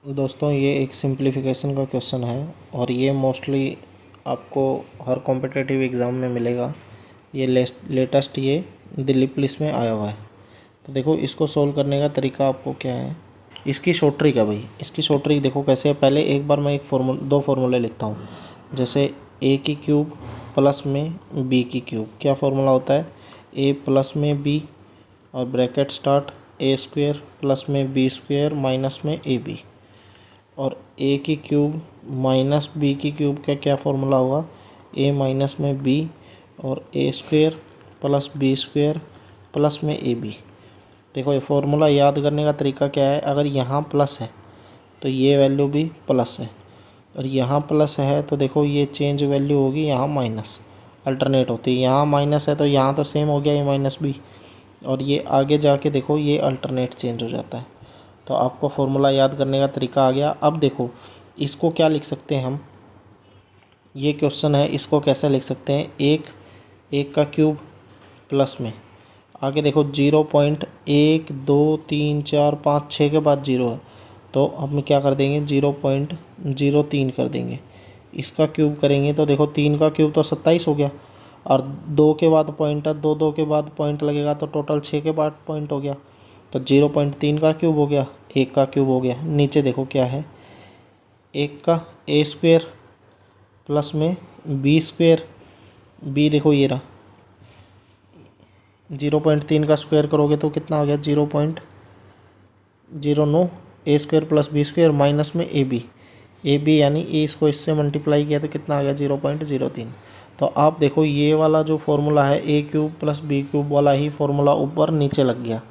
दोस्तों ये एक सिंप्लीफिकेशन का क्वेश्चन है और ये मोस्टली आपको हर कॉम्पिटिटिव एग्ज़ाम में मिलेगा। ये लेटेस्ट ये दिल्ली पुलिस में आया हुआ है। तो देखो इसको सोल्व करने का तरीका आपको क्या है, इसकी शॉर्ट ट्रिक है भाई। इसकी शॉर्ट ट्रिक देखो कैसे है। पहले एक बार मैं दो फार्मूले लिखता हूँ। जैसे ए की क्यूब प्लस में बी की क्यूब, क्या फार्मूला होता है, ए प्लस में बी और bracket start A square plus में बी स्क्वेयर माइनस में ए बी, और ए की क्यूब माइनस बी की क्यूब का क्या फार्मूला होगा, ए माइनस में बी और A square plus B square plus में ए बी। देखो ये फार्मूला याद करने का तरीका क्या है, अगर यहाँ प्लस है तो ये वैल्यू भी प्लस है, और यहाँ प्लस है तो देखो ये चेंज वैल्यू होगी यहाँ माइनस, अल्टरनेट होती है। यहाँ माइनस है तो यहाँ तो सेम हो गया ये माइनस बी, और ये आगे जाके देखो ये अल्टरनेट चेंज हो जाता है। तो आपको फार्मूला याद करने का तरीका आ गया। अब देखो इसको क्या लिख सकते हैं हम, ये क्वेश्चन है, इसको कैसे लिख सकते हैं, एक का क्यूब प्लस में आगे देखो 0.1 2 3 4 5 6 के बाद 0 है, तो हम क्या कर देंगे 0.03 कर देंगे। इसका क्यूब करेंगे तो देखो 3 का क्यूब तो 27 हो गया, और 2 के बाद पॉइंट है, 2 के बाद पॉइंट लगेगा तो टोटल 6 के बाद पॉइंट हो गया। तो 0.3 का क्यूब हो गया, 1 का क्यूब हो गया। नीचे देखो क्या है, 1 का ए स्क्वेयर प्लस में बी स्क्वेयर, बी देखो ये रहा, 0.3 का स्क्वायर करोगे तो कितना हो गया 0.09 A square plus B square minus में ए बी यानी ए इसको इससे मल्टीप्लाई किया तो कितना आ गया 0.03। तो आप देखो ये वाला जो फार्मूला है ए क्यूब प्लस बी क्यूब वाला ही फार्मूला ऊपर नीचे लग गया।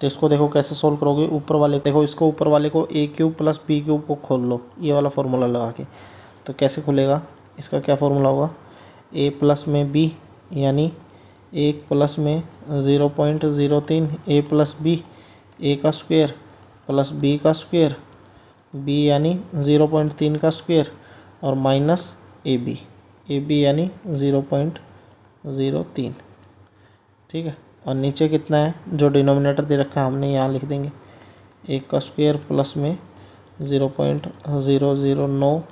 तो इसको देखो कैसे सोल्व करोगे, ऊपर वाले देखो, इसको ऊपर वाले को ए क्यूब प्लस बी क्यूब को खोल लो ये वाला फार्मूला लगा के। तो कैसे खुलेगा, इसका क्या फार्मूला होगा, ए प्लस में बी यानी 1 प्लस में 0.03 ए प्लस बी, ए का स्क्वायर प्लस बी का स्क्वायर, बी यानी 0.3 का स्क्वायर और माइनस ए बी यानी 0.03। ठीक है, और नीचे कितना है जो डिनोमिनेटर दे रखा है हमने यहाँ लिख देंगे, 1 का स्क्वायर प्लस में 0.009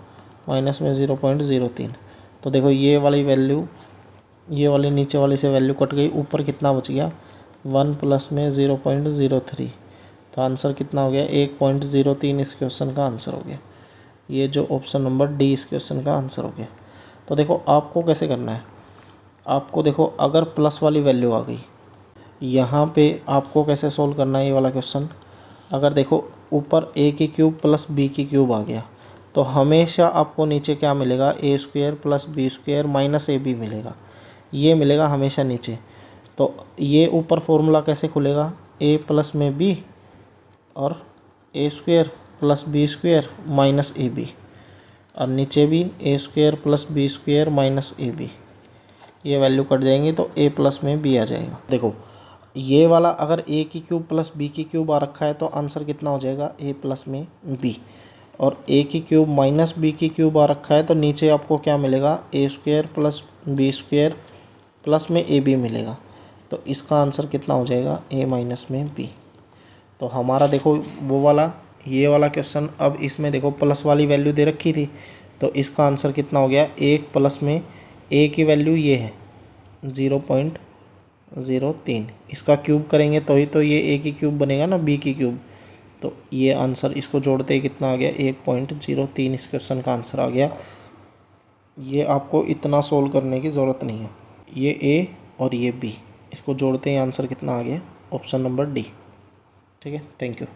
माइनस में 0.03। तो देखो ये वाली वैल्यू, ये वाली नीचे वाली से वैल्यू कट गई, ऊपर कितना बच गया 1 प्लस में 0.03। तो आंसर कितना हो गया 1.03 इस क्वेश्चन का आंसर हो गया। ये जो ऑप्शन नंबर डी इस क्वेश्चन का आंसर हो गया। तो देखो आपको कैसे करना है, आपको देखो अगर प्लस वाली वैल्यू आ गई यहाँ पे आपको कैसे सोल्व करना है ये वाला क्वेश्चन। अगर देखो ऊपर ए की क्यूब प्लस बी की क्यूब आ गया तो हमेशा आपको नीचे क्या मिलेगा, A square plus B square minus A B मिलेगा, ये मिलेगा हमेशा नीचे। तो ये ऊपर फॉर्मूला कैसे खुलेगा, ए प्लस में बी और A square plus B square minus A B, और नीचे भी A square plus B square minus A B. ये वैल्यू कट जाएंगी तो ए प्लस में बी आ जाएगा। देखो ये वाला अगर ए की क्यूब प्लस बी की क्यूब आ रखा है तो आंसर कितना हो जाएगा ए प्लस में बी, और ए की क्यूब माइनस बी की क्यूब आ रखा है तो नीचे आपको क्या मिलेगा, A square plus B square plus में ए बी मिलेगा। तो इसका आंसर कितना हो जाएगा ए माइनस में बी। तो हमारा देखो वो वाला ये वाला क्वेश्चन, अब इसमें देखो प्लस वाली वैल्यू दे रखी थी तो इसका आंसर कितना हो गया, 1 प्लस में ए की वैल्यू ये है 0.03, इसका क्यूब करेंगे तो ही तो ये ए की क्यूब बनेगा ना, बी की क्यूब। तो ये आंसर इसको जोड़ते ही कितना आ गया 1.03 इस क्वेश्चन का आंसर आ गया। ये आपको इतना सोल्व करने की ज़रूरत नहीं है, ये ए और ये बी, इसको जोड़ते ही आंसर कितना आ गया ऑप्शन नंबर डी। ठीक है, थैंक यू।